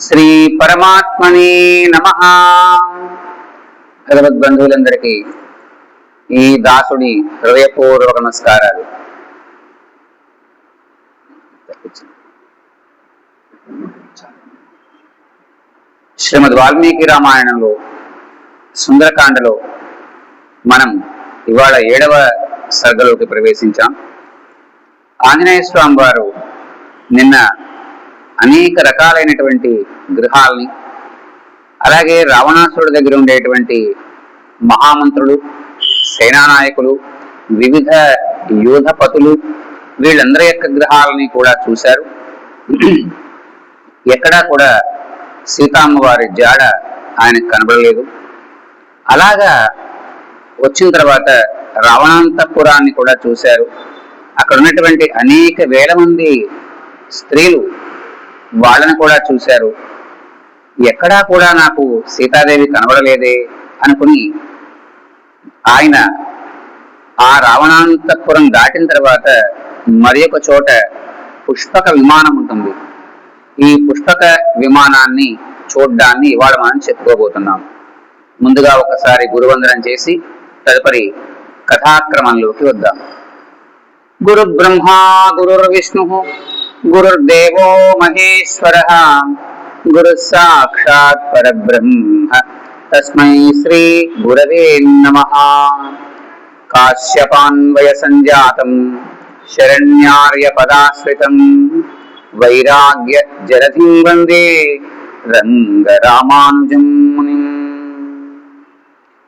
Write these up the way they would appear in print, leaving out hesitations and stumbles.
శ్రీ పరమాత్మనే నమః. భగవద్బంధువులందరికీ ఈ దాసుడి హృదయపూర్వక నమస్కారాలు. శ్రీమద్ వాల్మీకి రామాయణంలో సుందరకాండలో మనం ఇవాళ 7వ సర్గలోకి ప్రవేశించాం. ఆంజనేయ స్వామి వారు నిన్న అనేక రకాలైనటువంటి గృహాలని, అలాగే రావణాసురుడి దగ్గర ఉండేటువంటి మహామంత్రులు, సేనానాయకులు, వివిధ యోధపతులు, వీళ్ళందరి యొక్క గృహాలని కూడా చూశారు. ఎక్కడా కూడా సీతమ్మ వారి జాడ ఆయనకు కనబడలేదు. అలాగా వచ్చిన తర్వాత రావణాంతపురాన్ని కూడా చూశారు. అక్కడ ఉన్నటువంటి అనేక వేల మంది స్త్రీలు, వాళ్ళని కూడా చూశారు. ఎక్కడా కూడా నాకు సీతాదేవి కనబడలేదే అనుకుని ఆయన ఆ రావణాంతపురం దాటిన తర్వాత మరి ఒక చోట పుష్పక విమానం ఉంటుంది. ఈ పుష్పక విమానాన్ని చూడ్డాన్ని ఇవాళ మనం చెప్పుకోబోతున్నాం. ముందుగా ఒకసారి గురువందనం చేసి తదుపరి కథాక్రమంలోకి వద్దాం. గురు బ్రహ్మ గురుర్విష్ణు గురుర్దేవో మహేశ్వరః గురు సాక్షాత్ పరబ్రహ్మ తస్మై శ్రీ గురవే నమః. కాశ్యపాన్వయ సంజాతం శరణ్యార్య పదాశ్రితం వైరాగ్య జలధిం వందే రంగరామానుజం మునిం.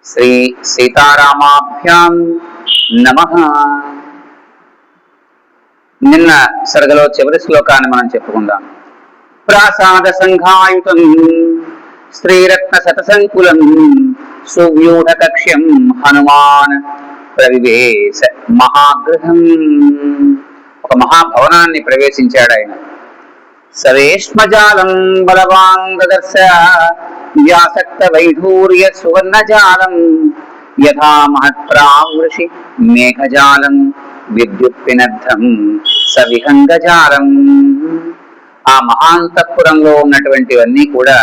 శ్రీ సీతారామాభ్యాం నమః. నిన్న సర్గలో చివరి శ్లోకాన్ని మనం చెప్పుకుందాం. ప్రాసాద సంఘాయుతం శ్రీరత్న శతసంకులం సువ్యూఢ కక్ష్యం హనుమాన్ ప్రవివేశ మహాగృహం. ఒక మహాభవనాన్ని ప్రవేశించాడు ఆయన. సవేష్మజాలం బలవాన్ దదర్శ వ్యాసక్త వైఢూర్య సువర్ణజాలం యథా మహత్ప్రావృషి మేఘజాలం విద్యుత్పినద్ధం సవిహంగజాలం. ఆ మహాంతఃపురంలో ఉన్నటువంటివన్నీ కూడా,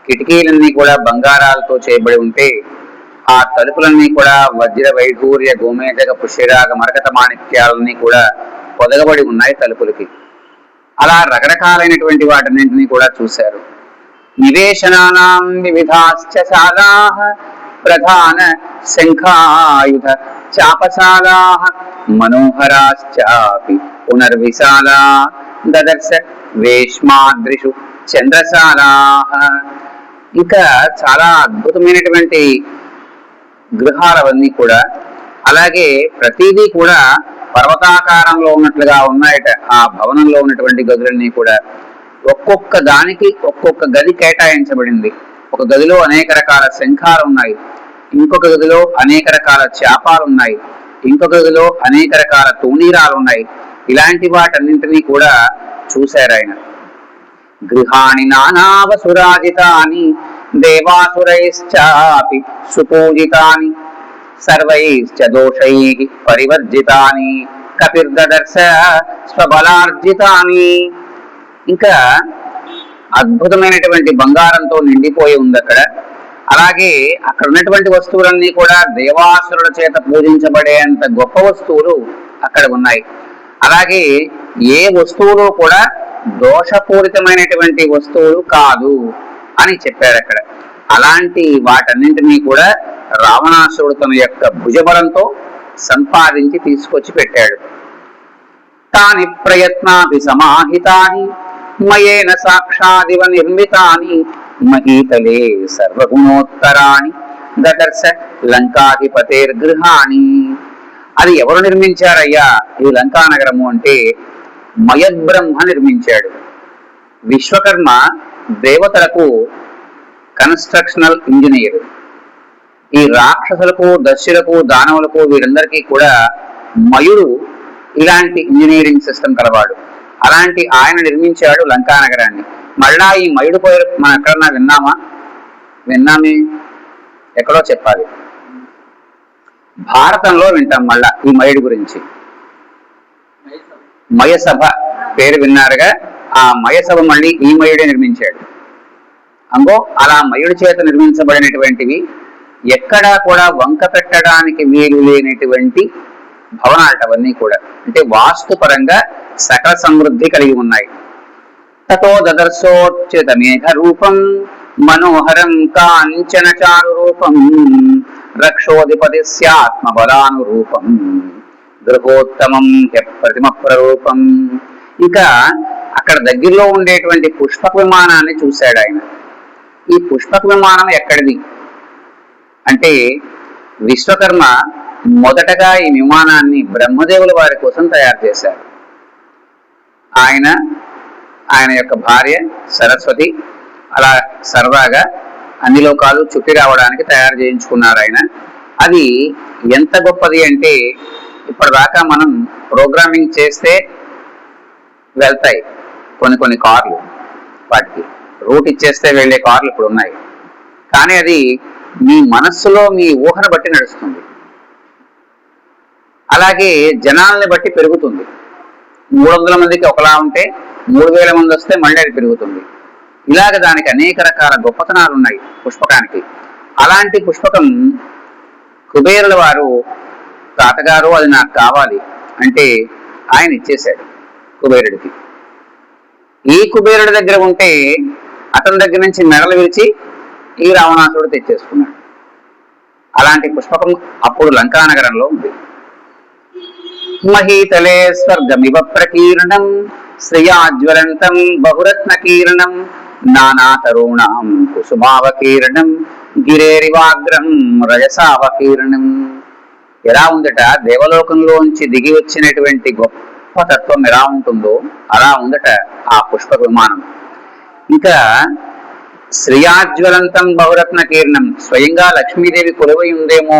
కిటికీలన్నీ కూడా బంగారాలతో చేయబడి ఉంటే, ఆ తలుపులన్నీ కూడా వజ్ర వైఢూర్య గోమేధక పుష్యరాగ మరకత మాణిక్యాలన్నీ కూడా పొదగబడి ఉన్నాయి తలుపులకి. అలా రకరకాలైనటువంటి వాటన్నింటినీ కూడా చూశారు. నివేశనానాం వివిధాశ్చ శాలాః ప్రధాన శంఖాయుధ చాపశాలాః మనోహరాశ్చాపి పునర్విశాలా దదర్శ వేష్మాద్రిషు చంద్రశాలాః. ఇంకా చాలా అద్భుతమైనటువంటి గృహాలవన్నీ కూడా, అలాగే ప్రతిదీ కూడా పర్వతాకారంలో ఉన్నట్లుగా ఉన్నాయట. ఆ భవనంలో ఉన్నటువంటి గదులన్నీ కూడా ఒక్కొక్క దానికి ఒక్కొక్క గది కేటాయించబడింది. ఒక గదిలో అనేక రకాల శంఖాలు ఉన్నాయి, ఇంకొక గదిలో అనేక రకాల చాపాలు ఉన్నాయి, ఇంకొక గదిలో అనేక రకాల తూణీరాలు ఉన్నాయి. ఇలాంటి వాటన్నింటినీ కూడా చూశారు ఆయన. గృహాణి నానావసురాజితాని దేవాసురైశ్చాపి సుపూజితాని సర్వైశ్చ దోషైః పరివర్జితాని కపిర్దదర్శ స్వబలార్జితాని. ఇంకా అద్భుతమైనటువంటి బంగారంతో నిండిపోయి ఉంది అక్కడ. అలాగే అక్కడ ఉన్నటువంటి వస్తువులన్నీ కూడా దేవాసురుల చేత పూజించబడేంత గొప్ప వస్తువులు అక్కడ ఉన్నాయి. అలాగే ఏ వస్తువులు కూడా దోషపూరితమైనటువంటి వస్తువులు కాదు అని చెప్పారు అక్కడ. అలాంటి వాటన్నింటినీ కూడా రావణాసురుడు తన యొక్క భుజబలంతో సంపాదించి తీసుకొచ్చి పెట్టాడు. తాని ప్రయత్నాపి సమాహితాని మయేన సాక్షాదివ నిర్మితాని మహీతలే సర్వగుణోత్తరాణి దదర్శ లంకాధిపతేర్గృహాణి. అది ఎవరు నిర్మించారయ్యా ఈ లంకానగరము అంటే మయద్బ్రహ్మ నిర్మించాడు. విశ్వకర్మ దేవతలకు కన్స్ట్రక్షనల్ ఇంజనీర్. ఈ రాక్షసులకు, దస్యులకు, దానవులకు, వీరందరికీ కూడా మయుడు ఇలాంటి ఇంజనీరింగ్ సిస్టమ్ కలవాడు. అలాంటి ఆయన నిర్మించాడు లంకానగరాన్ని. మళ్ళా ఈ మయుడు పేరు మనం ఎక్కడన్నా విన్నామే, ఎక్కడో చెప్పాలి. భారతంలో వింటాం మళ్ళా ఈ మయుడు గురించి. మయసభ పేరు విన్నారుగా, ఆ మయసభ మళ్ళీ ఈ మయుడే నిర్మించాడు. అంగో అలా మయుడి చేత నిర్మించబడినటువంటివి ఎక్కడా కూడా వంక పెట్టడానికి వీలు లేనటువంటి భవనాలు అవన్నీ కూడా. అంటే వాస్తు పరంగా సకల సమృద్ధి కలిగి ఉన్నాయి. తతో దదర్శోచ్యుత మేఘ రూపం మనోహరం కాంచన చారు రూపం రక్షోధిపతిస్యాత్మ బలానురూపం గృహోత్తమం ప్రతిమ ప్రరూపం. ఇంకా అక్కడ దగ్గరలో ఉండేటువంటి పుష్పక విమానాన్ని చూశాడు ఆయన. ఈ పుష్పక విమానం ఎక్కడిది అంటే విశ్వకర్మ మొదటగా ఈ విమానాన్ని బ్రహ్మదేవుల వారి కోసం తయారు చేశారు. ఆయన యొక్క భార్య సరస్వతి అలా సరదాగా అన్ని లోకాలు చుట్టి రావడానికి తయారు చేయించుకున్నారు ఆయన. అది ఎంత గొప్పది అంటే ఇప్పటిదాకా మనం ప్రోగ్రామింగ్ చేస్తే వెళ్తాయి కొన్ని కార్లు, వాటికి రూట్ ఇచ్చేస్తే వెళ్ళే కార్లు ఇప్పుడు ఉన్నాయి. కానీ అది మీ మనస్సులో మీ ఊహను బట్టి నడుస్తుంది. అలాగే జనాల్ని బట్టి పెరుగుతుంది. 300 మందికి ఒకలా ఉంటే 3000 మంది వస్తే మళ్ళీ అది పెరుగుతుంది. ఇలాగ దానికి అనేక రకాల గొప్పతనాలు ఉన్నాయి పుష్పకానికి. అలాంటి పుష్పకం కుబేరుల వారు తాతగారు అది నాకు కావాలి అంటే ఆయన ఇచ్చేశాడు కుబేరుడికి. ఈ కుబేరుడి దగ్గర ఉంటే అతని దగ్గర నుంచి మెడలు విరిచి ఈ రావణాసుడు తెచ్చేసుకున్నాడు. అలాంటి పుష్పకం అప్పుడు లంకానగరంలో ఉంది. మహీతలే స్వర్గమివ ప్రకీర్ణం శ్రియాజ్వలంతం బహురత్నకీర్ణం నానాతరుణాం కుసుమావకీర్ణం గిరేరివాగ్రం రజసావకీర్ణం. ఎలా ఉందట దేవలోకంలోంచి దిగి వచ్చినటువంటి గొప్ప తత్వం ఎలా ఉంటుందో అలా ఉందట ఆ పుష్పక విమానం. ఇంకా శ్రియాజ్వలంతం బహురత్న కీర్ణం, స్వయంగా లక్ష్మీదేవి కొలువై ఉందేమో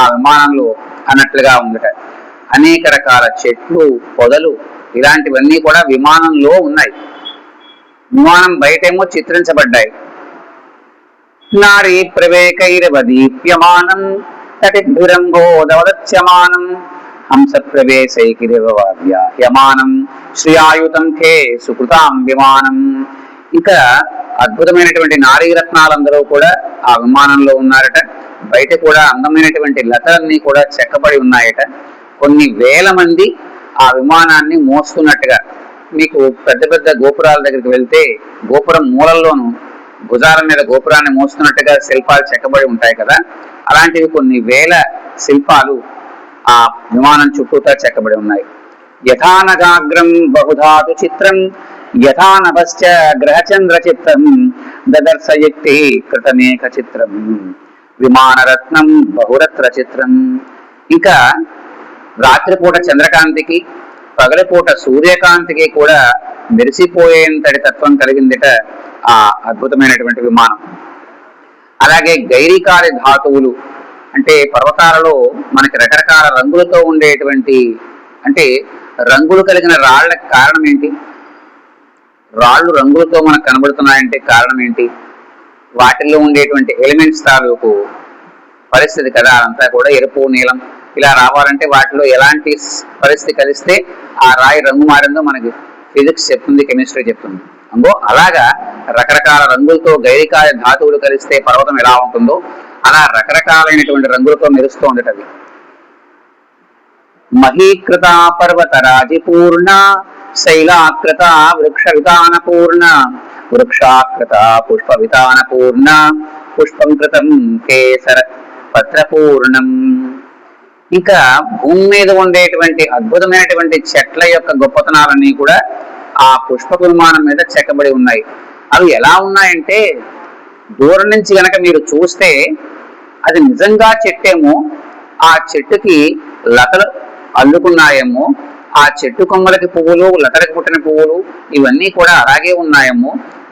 ఆ విమానంలో అన్నట్లుగా ఉందట. అనేక రకాల చెట్లు పొదలు ఇలాంటివన్నీ కూడా విమానంలో ఉన్నాయి. విమానం బయటేమో చిత్రించబడ్డాయి. నారీ ప్రవేకైరవదీప్యమానం తటిభిరంగోదవదత్యమానం హంస ప్రవేశైకిరవాద్యాయమానం శ్రియాయుతం ఖే సుకృతాం విమానం. ఇక అద్భుతమైనటువంటి నారీ రత్నాలందరూ కూడా ఆ విమానంలో ఉన్నారట. బయట కూడా అందమైనటువంటి లతలన్నీ కూడా చెక్కబడి ఉన్నాయట. కొన్ని వేల మంది ఆ విమానాన్ని మోస్తున్నట్టుగా, మీకు పెద్ద పెద్ద గోపురాల దగ్గరికి వెళ్తే గోపురం మూలల్లోనూ భుజాల మీద గోపురాన్ని మోస్తున్నట్టుగా శిల్పాలు చెక్కబడి ఉంటాయి కదా, అలాంటివి కొన్ని వేల శిల్పాలు ఆ విమానం చుట్టూతా చెక్కబడి ఉన్నాయి. యథానగాగ్రం బహుధాతు చిత్రం యథానభశ్చ గ్రహచంద్ర చిత్రం దదర్శయక్తి కృతమేక చిత్రం విమానరత్నం బహురత్ర చిత్రం. ఇంకా రాత్రిపూట చంద్రకాంతికి పగలిపూట సూర్యకాంతికి కూడా మెరిసిపోయేంతటి తత్వం కలిగిందిట ఆ అద్భుతమైనటువంటి విమానం. అలాగే గైరికారి ధాతువులు అంటే పర్వతాలలో మనకి రకరకాల రంగులతో ఉండేటువంటి, అంటే రంగులు కలిగిన రాళ్లకు కారణం ఏంటి? రాళ్ళు రంగులతో మనకు కనబడుతున్నాయంటే కారణం ఏంటి? వాటిల్లో ఉండేటువంటి ఎలిమెంట్స్ తాలూకు పరిస్థితి కదా. అంతా కూడా ఎరుపు నీలం ఇలా రావాలంటే వాటిలో ఎలాంటి పరిస్థితి కలిస్తే ఆ రాయి రంగు మారిందో మనకి ఫిజిక్స్ చెప్తుంది, కెమిస్ట్రీ చెప్తుంది. అంగో అలాగా రకరకాల రంగులతో గైరికాయ ధాతువులు కలిస్తే పర్వతం ఎలా ఉంటుందో అలా రకరకాలైనటువంటి రంగులతో మెరుస్తూ ఉండేటది. మహీకృత పర్వత రాజిపూర్ణ శైలాకృత వృక్ష వితాన పూర్ణ వృక్షాకృత పుష్ప వితాన పూర్ణ పుష్పం కృతం కేసర పత్రపూర్ణం. ఇంకా భూమి మీద ఉండేటువంటి అద్భుతమైనటువంటి చెట్ల యొక్క గొప్పతనాలన్నీ కూడా ఆ పుష్పక విమానం మీద చెక్కబడి ఉన్నాయి. అవి ఎలా ఉన్నాయంటే దూరం నుంచి గనక మీరు చూస్తే అది నిజంగా చెట్టేమో, ఆ చెట్టుకి లతలు అల్లుకున్నాయేమో, ఆ చెట్టు కొమ్మలకి పువ్వులు, లతలకు పుట్టిన పువ్వులు ఇవన్నీ కూడా అలాగే ఉన్నాయేమో,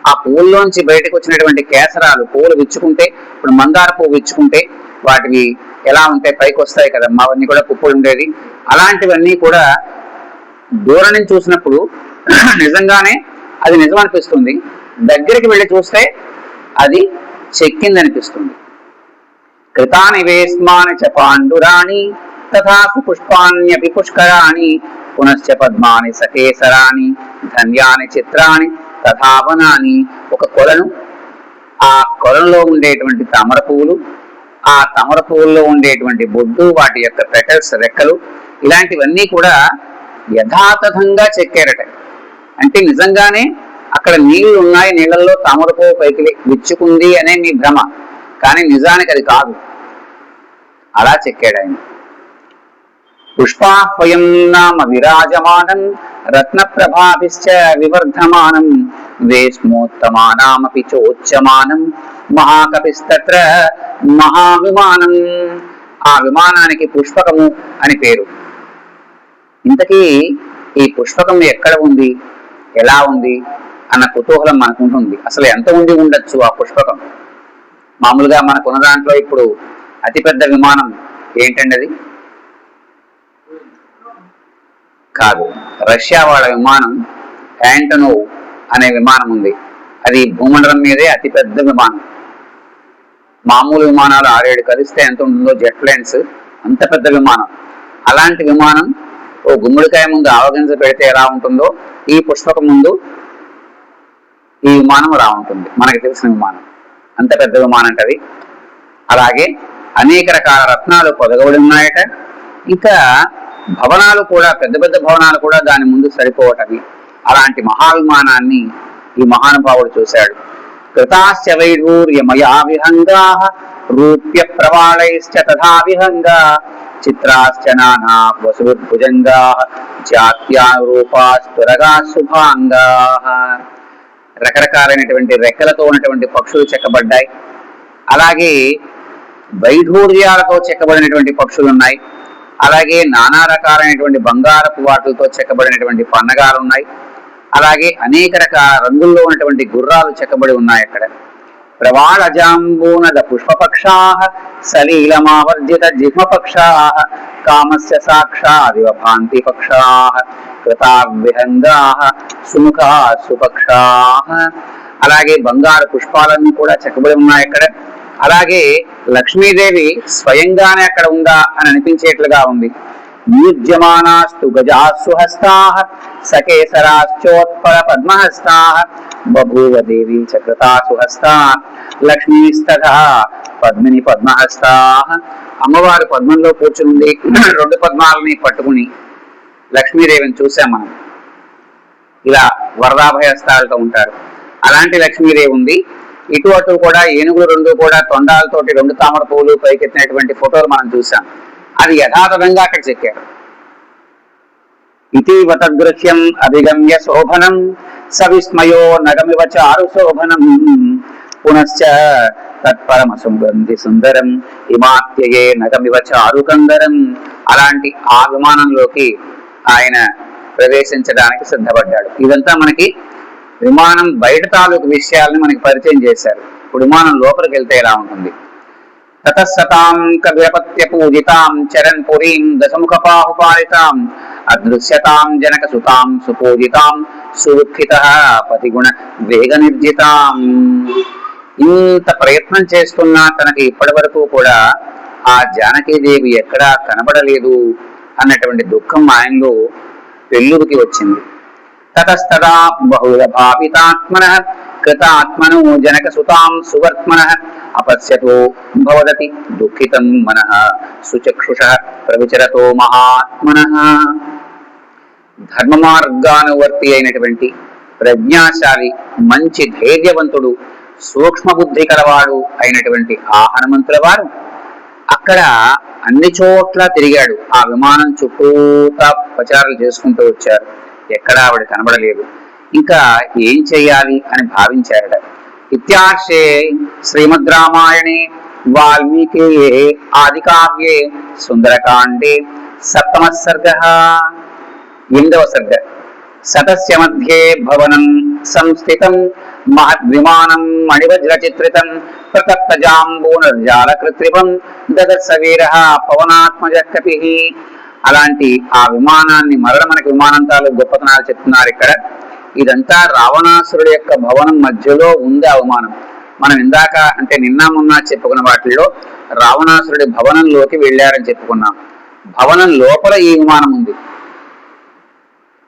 ఆ పువ్వుల్లోంచి బయటకు వచ్చినటువంటి కేసరాలు, పువ్వులు విచ్చుకుంటే, ఇప్పుడు మందార పువ్వు విచ్చుకుంటే వాటివి ఎలా ఉంటాయి, పైకి వస్తాయి కదమ్మా, అవన్నీ కూడా పువ్వులు ఉండేది. అలాంటివన్నీ కూడా దూరం నుంచి చూసినప్పుడు నిజంగానే అది నిజం అనిపిస్తుంది. దగ్గరికి వెళ్ళి చూస్తే అది చెక్కింది అనిపిస్తుంది. కృతాని వేస్మాని చ పాండురాణి తథాసు పుష్పాన్యపి పుష్కరాణి పునశ్చ పద్మాని సకేసరాని ధన్యాని చిత్రాని తథావనాని. ఒక కొలను, ఆ కొలంలో ఉండేటువంటి తామర పువ్వులు, ఆ తామర పువ్వుల్లో ఉండేటువంటి బొడ్డు, వాటి యొక్క పెటల్స్, రెక్కలు, ఇలాంటివన్నీ కూడా యథాతథంగా చెక్కారట. అంటే నిజంగానే అక్కడ నీళ్లు ఉన్నాయి, నీళ్లలో తామర పువ్వు పైకి విచ్చుకుంది అనే మీ భ్రమ, కానీ నిజానికి అది కాదు. అలా చెక్కాడు ఆయన. పుష్పాహ్వయం నామ విరాజమానం రత్న ప్రభాభిశ్చ వివర్ధమానం వేష్మోత్తమానామపి చోచ్యమానం మహాకపిస్తత్ర మహావిమానం. ఆ విమానానికి పుష్పకము అని పేరు. ఇంతకీ ఈ పుష్పకం ఎక్కడ ఉంది, ఎలా ఉంది అన్న కుతూహలం మనకుంటుంది. అసలు ఎంత ఉండొచ్చు ఆ పుష్పకం? మామూలుగా మనకున్న దాంట్లో ఇప్పుడు అతిపెద్ద విమానం ఏంటండి? అది కాదు, రష్యా వాళ్ళ విమానం యాంటనోవ్ అనే విమానం ఉంది. అది భూమండలం మీదే అతిపెద్ద విమానం. మామూలు విమానాలు 6-7 కలిస్తే ఎంత ఉంటుందో జెట్ ప్లేన్స్, అంత పెద్ద విమానం. అలాంటి విమానం ఓ గుమ్మడికాయ ముందు ఆవగింజ పెడితే ఎలా ఉంటుందో ఈ పుష్పకం ముందు ఈ విమానం రా ఉంటుంది. మనకి తెలిసిన విమానం, అంత పెద్ద విమానం అంటది. అలాగే అనేక రకాల రత్నాలు పొదగబడి ఉన్నాయట. ఇంకా భవనాలు కూడా, పెద్ద పెద్ద భవనాలు కూడా దాని ముందు సరిపోవటవి. అలాంటి మహావిమానాన్ని ఈ మహానుభావుడు చూశాడు. కృతాశ్చ వైఢూర్యమయా విహంగా రూప్య ప్రవాళైశ్చ తథా విహంగా చిత్రాశ్చ నానా వసుభుజంగా జాత్యారూపాస్తురగా శుభాంగా. రకరకాలైనటువంటి రెక్కలతో ఉన్నటువంటి పక్షులు చెక్కబడ్డాయి. అలాగే వైఢూర్యాలతో చెక్కబడినటువంటి పక్షులు ఉన్నాయి. అలాగే నానా రకాలైనటువంటి బంగారపు వాటితో చెక్కబడినటువంటి పన్నగాలు ఉన్నాయి. అలాగే అనేక రకాల రంగుల్లో ఉన్నటువంటి గుర్రాలు చెక్కబడి ఉన్నాయి అక్కడ. ప్రవాళజాంబూనద పుష్పపక్షా సలీలమావర్జిత జిహ్మపక్షా కామస్య సాక్షాదివ భాంతి పక్షా కృతావిహంగా సుముఖా సుపక్షా. అలాగే బంగారు పుష్పాలన్నీ కూడా చెక్కబడి ఉన్నాయి అక్కడ. అలాగే లక్ష్మీదేవి స్వయంగానే అక్కడ ఉందా అని అనిపించేట్లుగా ఉంది. యుజ్యమానాస్తు గజాసుహస్తా సకేసరాశ్చోత్పల పద్మహస్తా బభూవ దేవి చక్రతాసుహస్తా లక్ష్మీస్తథా పద్మిని పద్మహస్తా. అమ్మవారు పద్మంలో కూర్చుంది, 2 పద్మాలని పట్టుకుని లక్ష్మీదేవిని చూసాం మనం. ఇలా వరదాభయస్తాలతో ఉంటారు. అలాంటి లక్ష్మీదేవి ఉంది. ఇటు అటు కూడా ఏనుగులు 2 కూడా తొండాలతోటి 2 తామర పువ్వులు పైకెత్తినటువంటి ఫోటోలు మనం చూసాం. అది యథాతథంగా అక్కడ చెక్కారు. ఇతీవ తదృశ్యం అభిగమ్య శోభనం సవిస్మయో నగమివ చారు శోభనం పునశ్చ తత్పరమ సుగంధి సుందరం హిమాత్యయే నగమివ చారు కందరం. అలాంటి ఆ విమానంలోకి ఆయన ప్రవేశించడానికి సిద్ధపడ్డాడు. ఇదంతా మనకి విమానం బయట తాలూకు విషయాలను మనకి పరిచయం చేశారు. ఇప్పుడు విమానం లోపలికి వెళ్తే ఎలా ఉంటుంది? తతస్సతాం కవిపత్య పూజితాం చరణ్ పురీం దశముఖపాహుపాలితాం అదృశ్యతాం జనక సుతాం సుపూజితాం సుదుఃఖితః పతిగుణ వేగ నిర్జితాం. ఇంత ప్రయత్నం చేస్తున్నా తనకి ఇప్పటి వరకు కూడా ఆ జానకీదేవి ఎక్కడా కనబడలేదు అన్నటువంటి దుఃఖం ఆయనలో పెళ్ళుకి వచ్చింది. తతస్తదా బహుళ భావితాత్మన కృతాత్మను జనక సుతాం సువర్త్మనః అపశ్యతో భవదతి దుఃఖితం మనః సుచక్షుషః ప్రవిచరతో మహాత్మనః. ధర్మ మార్గానువర్తి అయినటువంటి ప్రజ్ఞాశాలి, మంచి ధైర్యవంతుడు, సూక్ష్మ బుద్ధి కలవాడు అయినటువంటి ఆ హనుమంతుల వారు అక్కడ అన్ని చోట్ల తిరిగాడు. ఆ విమానం చుట్టూతా ప్రచారాలు చేసుకుంటూ వచ్చారు. ఎక్కడా ఆవిడ కనబడలేదు. ఇంకా ఏం చెయ్యాలి అని భావించారట. ఇత్యార్షే శ్రీమద్ రామాయణే వాల్మీకి ఆదికావ్యే సుందరకాండే 7వ సర్గః 8వ సర్గ. సతస్య మధ్యే భవనం సంస్థితం మహద్విమానం మణివజ్రచిత్రితం ప్రతప్తజాంబూనర్జాలకృత్రివం దదర్శవీరః పవనాత్మజః కపిః. అలాంటి ఆ విమానాన్ని మరల మనకి విమానంతాలు గొప్పతనాలు చెప్తున్నారు ఇక్కడ. ఇదంతా రావణాసురుడి యొక్క భవనం మధ్యలో ఉంది ఆ విమానం. మనం ఇందాక అంటే నిన్న మొన్న చెప్పుకున్న వాటిల్లో రావణాసురుడి భవనంలోకి వెళ్ళారని చెప్పుకున్నాం. భవనం లోపల ఈ విమానం ఉంది.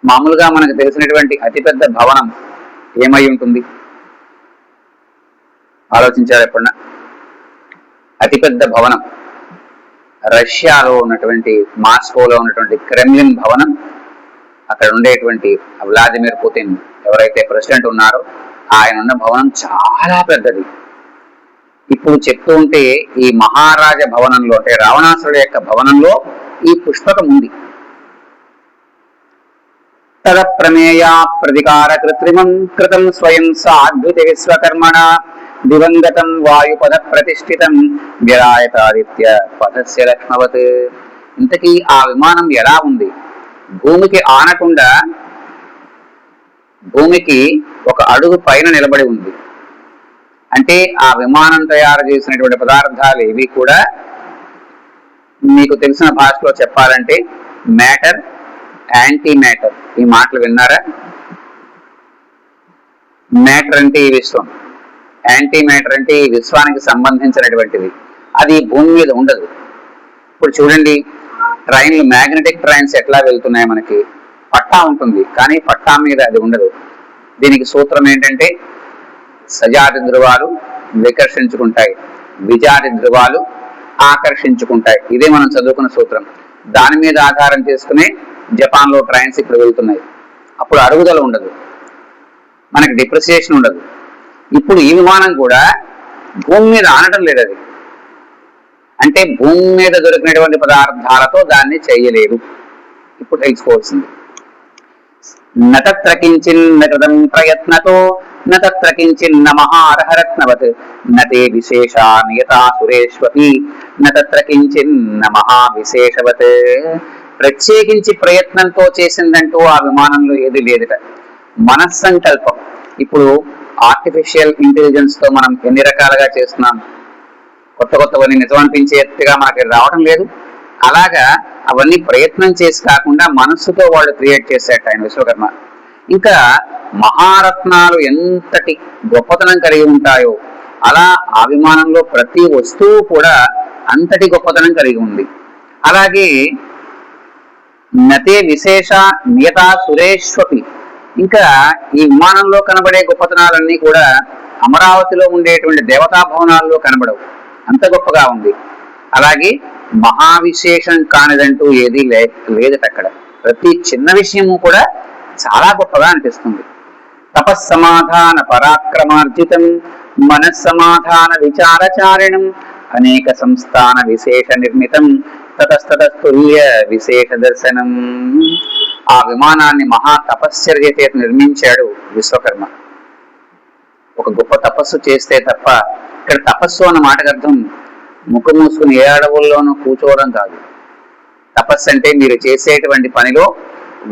మామూలుగా మనకు తెలిసినటువంటి అతిపెద్ద భవనం ఏమై ఉంటుంది? ఆలోచించారు ఎప్పుడన్నా? అతిపెద్ద భవనం రష్యాలో ఉన్నటువంటి మాస్కోలో ఉన్నటువంటి క్రెమ్లిన్ భవనం. అక్కడ ఉండేటువంటి వ్లాదిమిర్ పుతిన్ ఎవరైతే ప్రెసిడెంట్ ఉన్నారో ఆయన ఉన్న భవనం చాలా పెద్దది. ఇప్పుడు చెప్తూ ఉంటే ఈ మహారాజ భవనంలో అంటే రావణాసురుడు యొక్క భవనంలో ఈ పుష్పకం ఉంది. తద ప్రమేయ ప్రతికార కృత్రిమం కృతం స్వయం సాద్భుత విశ్వకర్మణ దివంగతం వాయుపద ప్రతిష్ఠితం విరాయతాదిత్య పథస్య లక్ష్మవత్. ఇంతకీ ఆ విమానం ఎలా ఉంది? భూమికి ఆనకుండా భూమికి ఒక అడుగు పైన నిలబడి ఉంది. అంటే ఆ విమానం తయారు చేసినటువంటి పదార్థాలు ఏవి కూడా మీకు తెలిసిన భాషలో చెప్పాలంటే మ్యాటర్, యాంటీ మ్యాటర్. ఈ మాటలు విన్నారా? మ్యాటర్ అంటే ఈ విశ్వం, యాంటీ మ్యాటర్ అంటే ఈ విశ్వానికి సంబంధించినటువంటిది. అది భూమి మీద ఉండదు. ఇప్పుడు చూడండి, ట్రైన్లు, మ్యాగ్నెటిక్ ట్రైన్స్ ఎట్లా వెళ్తున్నాయి? మనకి పట్టా ఉంటుంది, కానీ పట్టా మీద అది ఉండదు. దీనికి సూత్రం ఏంటంటే సజాతి ధ్రువాలు వికర్షించుకుంటాయి, విజాతి ధ్రువాలు ఆకర్షించుకుంటాయి. ఇదే మనం చదువుకున్న సూత్రం. దాని మీద ఆధారం చేసుకుని జపాన్ లో ట్రైన్స్ ఇప్పుడు వెళ్తున్నాయి. అప్పుడు అరుగుదల ఉండదు, మనకి డిప్రిసియేషన్ ఉండదు. ఇప్పుడు ఈ విమానం కూడా భూమి మీద ఆనటం లేదు. అది అంటే భూమి మీద దొరికినటువంటి పదార్థాలతో దాన్ని చేయలేదు. ఇప్పుడు తెలుసుకోవాల్సింది. నతత్ర కించిన్న కృతం ప్రయత్నతో నతత్ర కించిన్న మహారహరత్నవత్ నతే విశేషా నియతా సురేష్వపి నతత్ర కించిన్న మహావిశేషవత్. ప్రత్యేకించి ప్రయత్నంతో చేసిందంటూ ఆ విమానంలో ఏది లేదట. మనస్సంకల్పం. ఇప్పుడు ఆర్టిఫిషియల్ ఇంటెలిజెన్స్ తో మనం ఎన్ని రకాలుగా చేస్తున్నాం, కొత్త కొత్తవన్నీ నిజం అనిపించేట్టుగా మనకి రావడం లేదు. అలాగా అవన్నీ ప్రయత్నం చేసి కాకుండా మనస్సుతో వాళ్ళు క్రియేట్ చేసేట ఆయన విశ్వకర్మ. ఇంకా మహారత్నాలు ఎంతటి గొప్పతనం కలిగి ఉంటాయో అలా ఆ విమానంలో ప్రతి వస్తువు కూడా అంతటి గొప్పతనం కలిగి ఉంది. అలాగే నతే విశేష నియతా సురేష్వపి. ఇంకా ఈ విమానంలో కనబడే గొప్పతనాలన్నీ కూడా అమరావతిలో ఉండేటువంటి దేవతా భవనాల్లో కనబడవు, అంత గొప్పగా ఉంది. అలాగే మహావిశేషం కానిదంటూ ఏది లేదట. అక్కడ ప్రతి చిన్న విషయము కూడా చాలా గొప్పగా అనిపిస్తుంది. తపస్సమాధాన పరాక్రమార్జితం మనస్సమాధాన విచారచారిణం అనేక సంస్థాన విశేష నిర్మితం తతస్తతుల్య విశేష దర్శనం. ఆ విమానాన్ని మహా తపశ్చర్య చేత నిర్మించాడు విశ్వకర్మ. ఒక గొప్ప తపస్సు చేస్తే తప్ప, ఇక్కడ తపస్సు అన్న మాటకు అర్థం ముక్కు మూసుకుని ఏ అడవుల్లోనూ కూర్చోవడం కాదు. తపస్సు అంటే మీరు చేసేటువంటి పనిలో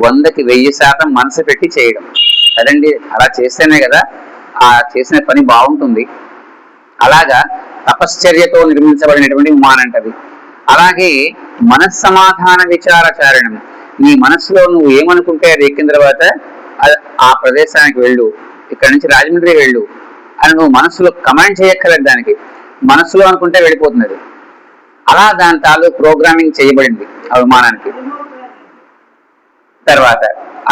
100కి 1000% మనసు పెట్టి చేయడం కదండి. అలా చేస్తేనే కదా ఆ చేసిన పని బాగుంటుంది. అలాగా తపశ్చర్యతో నిర్మించబడినటువంటి విమానంటది. అలాగే మనస్సమాధాన విచారచారణం. నీ మనస్సులో నువ్వు ఏమనుకుంటే అది ఎక్కిన తర్వాత ఆ ప్రదేశానికి వెళ్ళు, ఇక్కడ నుంచి రాజమండ్రి వెళ్ళు అని నువ్వు మనస్సులో కమాండ్ చేయక్కర్లేదు. దానికి మనస్సులో అనుకుంటే వెళ్ళిపోతున్నది. అలా దాని తాలూకు ప్రోగ్రామింగ్ చేయబడింది ఆ విమానానికి. తర్వాత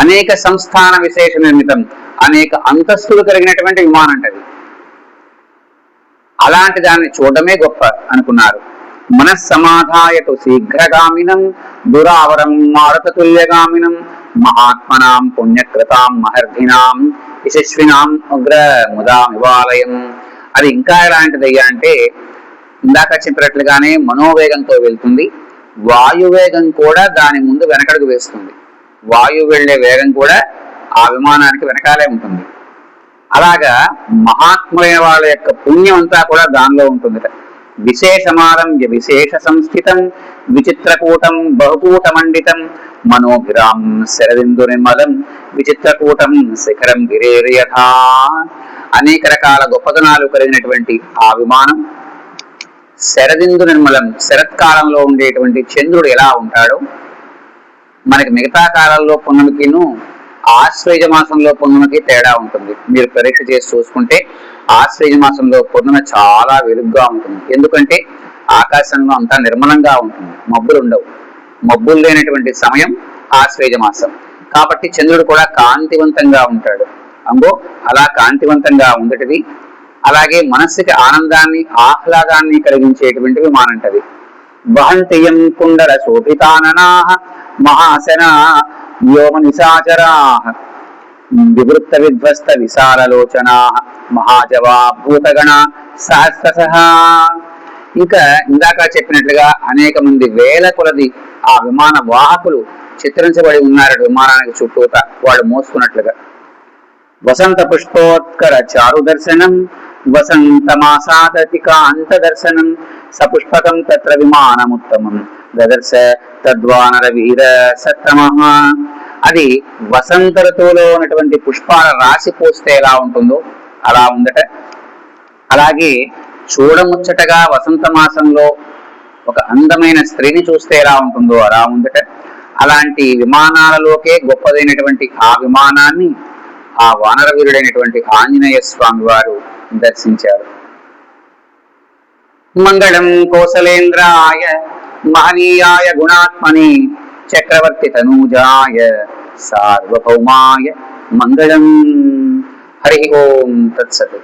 అనేక సంస్థాన విశేష నిర్మితం, అనేక అంతస్తులు కలిగినటువంటి విమానం అంటది. అలాంటి దాన్ని చూడడమే గొప్ప అనుకున్నారు. మనస్సమాధాయతు శీఘ్రగామినం దురావరం మారుతతుల్యగామినం మహాత్మనాం పుణ్యకృతాం మహర్ధినాం యశస్వినాం ఉగ్ర ముదామివాలయం. అది ఇంకా ఎలాంటిదయ్యా అంటే ఇందాక చెప్పినట్లుగానే మనోవేగంతో వెళ్తుంది. వాయువేగం కూడా దాని ముందు వెనకడుగు వేస్తుంది. వాయువు వెళ్లే వేగం కూడా ఆ విమానానికి వెనకాలే ఉంటుంది. అలాగా మహాత్ములైన వాళ్ళ యొక్క పుణ్యం అంతా కూడా దానిలో ఉంటుంది. విశేషమారం విశేష సంస్థితం విచిత్రకూటం బహుకూట మండితం మనోభిరాం శరదిందు నిర్మలం విచిత్రకూటం శిఖరం గిరేర్యథా. అనేక రకాల గొప్పతనాలు కలిగినటువంటి ఆ విమానం శరదిందు నిర్మలం. శరత్కాలంలో ఉండేటువంటి చంద్రుడు ఎలా ఉంటాడో మనకి మిగతా కాలంలో పున్నమికిను ఆశ్వేజ మాసంలో పున్నమికి తేడా ఉంటుంది. మీరు పరీక్ష చేసి చూసుకుంటే ఆశ్వేజ మాసంలో పున్నమి చాలా వెలుగ్గా ఉంటుంది. ఎందుకంటే ఆకాశంలో అంతా నిర్మలంగా ఉంటుంది, మబ్బులు ఉండవు. మబ్బులు లేనటువంటి సమయం ఆశ్వేజ మాసం. కాబట్టి చంద్రుడు కూడా కాంతివంతంగా ఉంటాడు. అంగో అలా కాంతివంతంగా ఉండేటిది. అలాగే మనస్సుకి ఆనందాన్ని ఆహ్లాదాన్ని కలిగించేటువంటి విమానంటది. వహంతియం కుండల శోభితాననాః మహాసనా వ్యోమ నిశాచరాః వివృత్త విధ్వస్త విశాలలోచనాః మహాజవా భూతగణ సహస్రశః. ఇంకా ఇందాక చెప్పినట్లుగా అనేక మంది వేల కొలది ఆ విమాన వాహకులు చిత్రించబడి ఉన్నారు విమానానికి చుట్టూత, వాళ్ళు మోసుకున్నట్లుగా. వసంత పుష్పోత్కర చారు దర్శనం వసంతమాసాదతి కాంత దర్శనం సపుష్పకం తత్ర విమానముత్తమం దదర్శ తద్వానర వీర సత్తమః. అది వసంత ఋతువులో ఉన్నటువంటి పుష్పాల రాశి పోస్తే ఎలా ఉంటుందో అలా ఉందట. అలాగే చూడముచ్చటగా వసంత మాసంలో ఒక అందమైన స్త్రీని చూస్తే ఎలా ఉంటుందో అలా ఉందట. అలాంటి విమానాలలోకే గొప్పదైనటువంటి ఆ విమానాన్ని ఆ వానర వీరుడైనటువంటి ఆంజనేయ స్వామి వారు దర్శించారు. మంగళం కోసలేంద్రాయ మహనీయాయ గుణాత్మని చక్రవర్తి తనూజాయ సార్వభౌమాయ మంగళం. హరి ఓం తత్సత్.